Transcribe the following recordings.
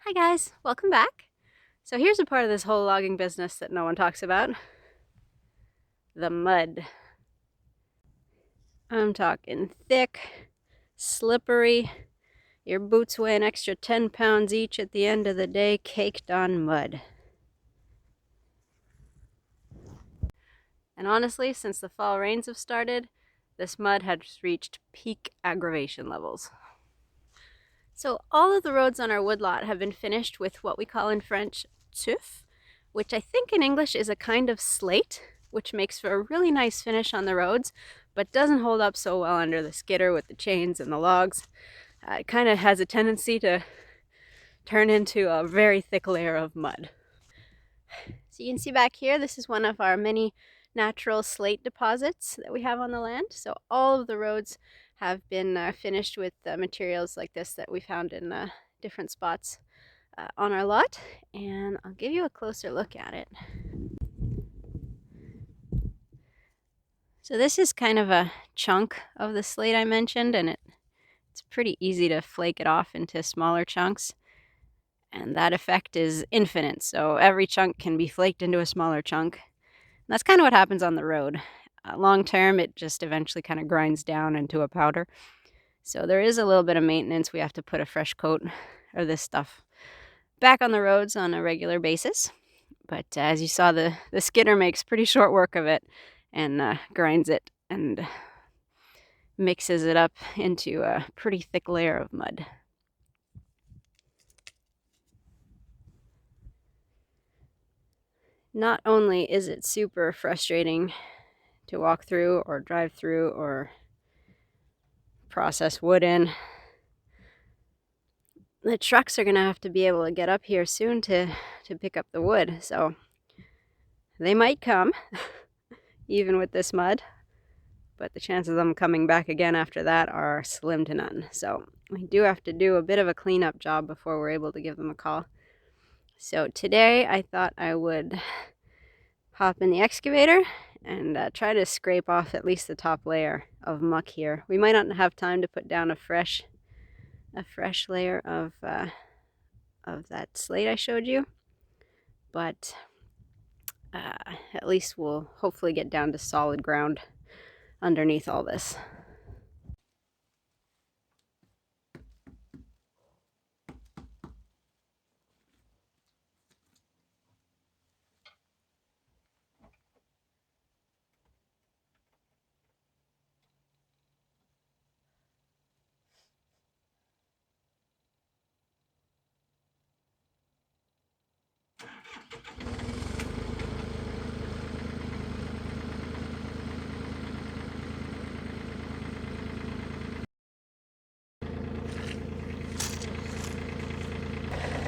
Hi guys, welcome back. So here's a part of this whole logging business that no one talks about. The mud. I'm talking thick, slippery, your boots weigh an extra 10 pounds each at the end of the day, caked on mud. And honestly, since the fall rains have started, this mud has reached peak aggravation levels. So all of the roads on our woodlot have been finished with what we call in French tuf, which I think in English is a kind of slate, which makes for a really nice finish on the roads, but doesn't hold up so well under the skidder with the chains and the logs. It kind of has a tendency to turn into a very thick layer of mud. So you can see back here, this is one of our many natural slate deposits that we have on the land. So all of the roads have been finished with materials like this that we found in different spots on our lot, and I'll give you a closer look at it. So this is kind of a chunk of the slate I mentioned, and it's pretty easy to flake it off into smaller chunks, and that effect is infinite, so every chunk can be flaked into a smaller chunk. And that's kind of what happens on the road. Long term, it just eventually kind of grinds down into a powder. So there is a little bit of maintenance. We have to put a fresh coat of this stuff back on the roads on a regular basis. But as you saw, the skidder makes pretty short work of it and grinds it and mixes it up into a pretty thick layer of mud. Not only is it super frustrating to walk through or drive through or process wood in, the trucks are going to have to be able to get up here soon to pick up the wood. So they might come, even with this mud, but the chances of them coming back again after that are slim to none. So we do have to do a bit of a cleanup job before we're able to give them a call. So today I thought I would hop in the excavator and try to scrape off at least the top layer of muck here. We might not have time to put down a fresh layer of that slate I showed you, but at least we'll hopefully get down to solid ground underneath all this.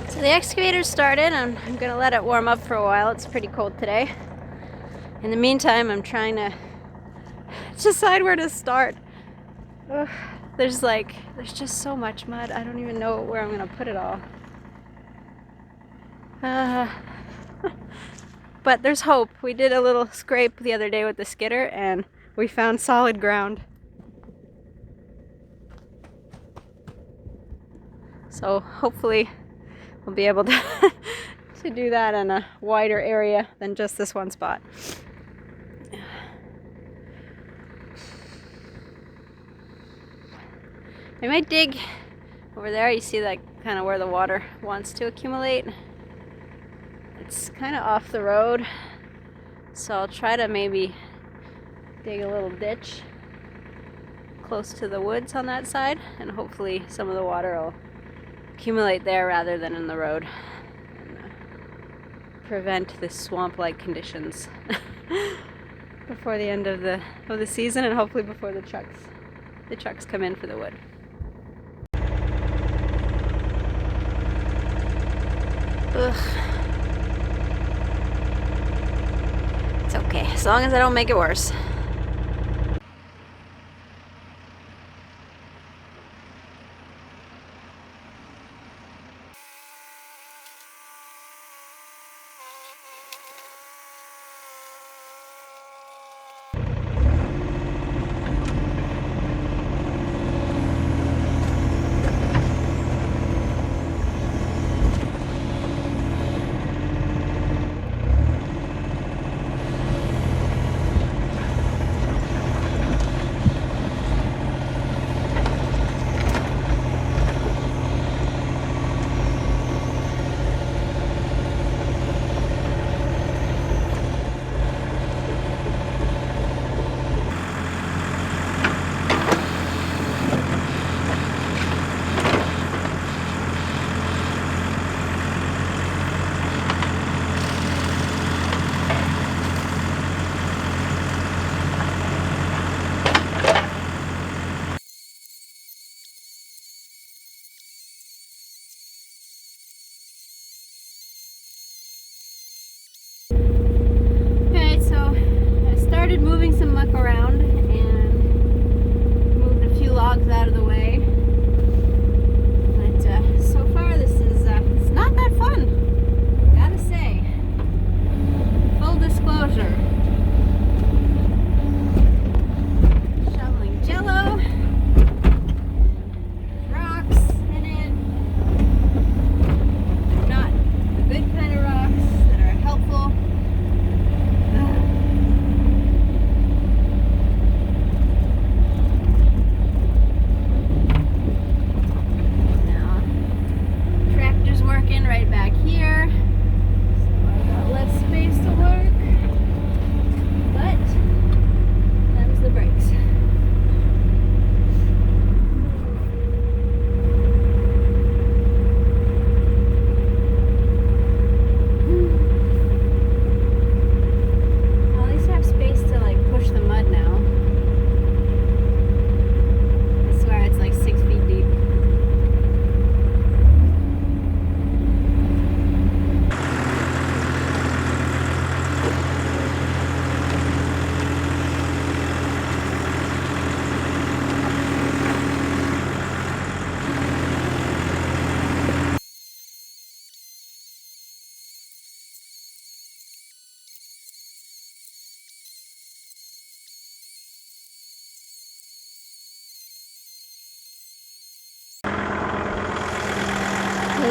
So the excavator started, and I'm gonna let it warm up for a while. It's pretty cold today. In the meantime, I'm trying to decide where to start. Ugh, there's just so much mud. I don't even know where I'm gonna put it all. But there's hope. We did a little scrape the other day with the skidder, and we found solid ground. So hopefully we'll be able to to do that in a wider area than just this one spot. I might dig over there. You see like kind of where the water wants to accumulate. It's kind of off the road, so I'll try to maybe dig a little ditch close to the woods on that side, and hopefully some of the water will accumulate there rather than in the road, and prevent the swamp-like conditions before the end of the season, and hopefully before the trucks come in for the wood. Ugh. It's okay, as long as I don't make it worse.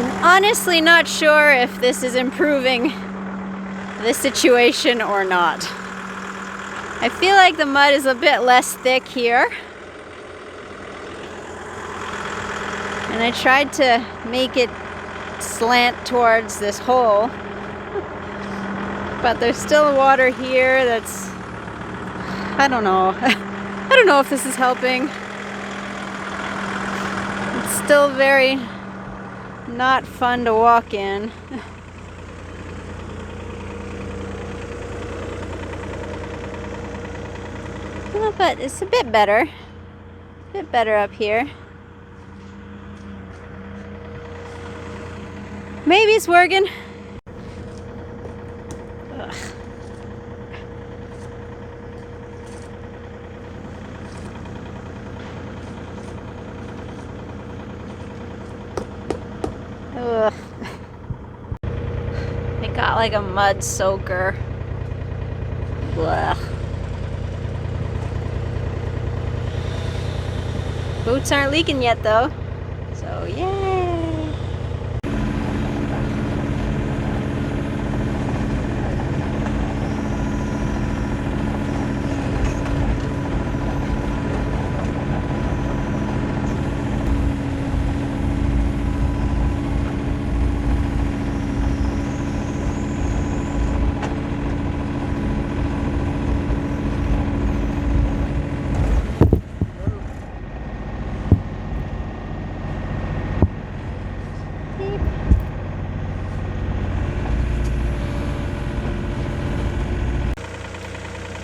I'm honestly not sure if this is improving the situation or not. I feel like the mud is a bit less thick here. And I tried to make it slant towards this hole. But there's still water here that's, I don't know. I don't know if this is helping. It's still very not fun to walk in. Well, but it's a bit better. A bit better up here. Maybe it's working. Ugh. Ugh. It got like a mud soaker. Blah. Boots aren't leaking yet though, so yay!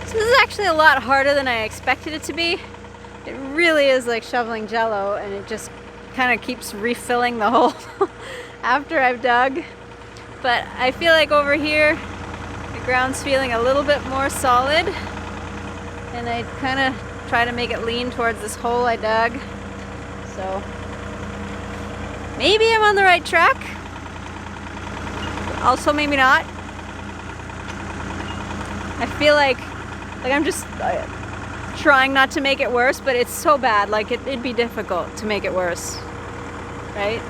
So this is actually a lot harder than I expected it to be. It really is like shoveling jello, and it just kind of keeps refilling the hole after I've dug. But I feel like over here the ground's feeling a little bit more solid, and I kind of try to make it lean towards this hole I dug. So maybe I'm on the right track. Also maybe not. I feel like I'm just trying not to make it worse, but it's so bad, like it'd be difficult to make it worse, right?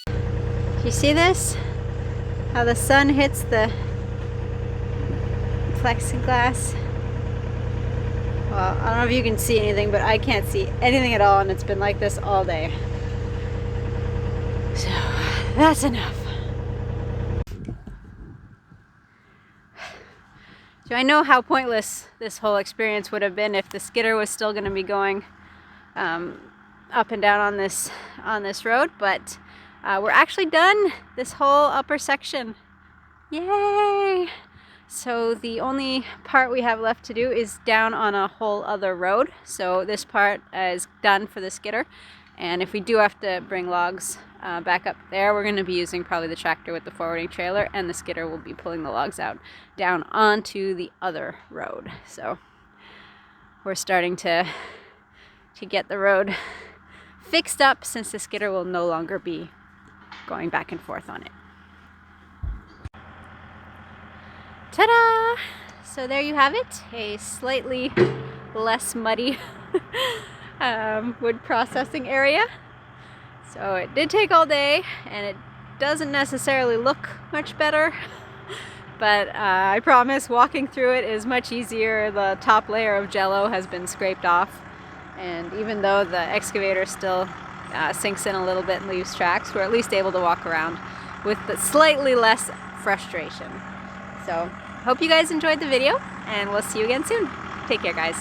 Do you see this? How the sun hits the plexiglass? Well, I don't know if you can see anything, but I can't see anything at all, and it's been like this all day. So that's enough. Do I know how pointless this whole experience would have been if the skidder was still going to be going up and down on this road? But we're actually done this whole upper section. Yay! So the only part we have left to do is down on a whole other road. So this part is done for the skidder. And if we do have to bring logs back up there, we're going to be using probably the tractor with the forwarding trailer, and the skidder will be pulling the logs out down onto the other road. So we're starting to get the road fixed up, since the skidder will no longer be going back and forth on it. Ta-da! So there you have it, a slightly less muddy wood processing area. So it did take all day, and it doesn't necessarily look much better, but I promise walking through it is much easier. The top layer of jello has been scraped off, and even though the excavator still sinks in a little bit and leaves tracks, we're at least able to walk around with the slightly less frustration. So hope you guys enjoyed the video, and we'll see you again soon. Take care, guys.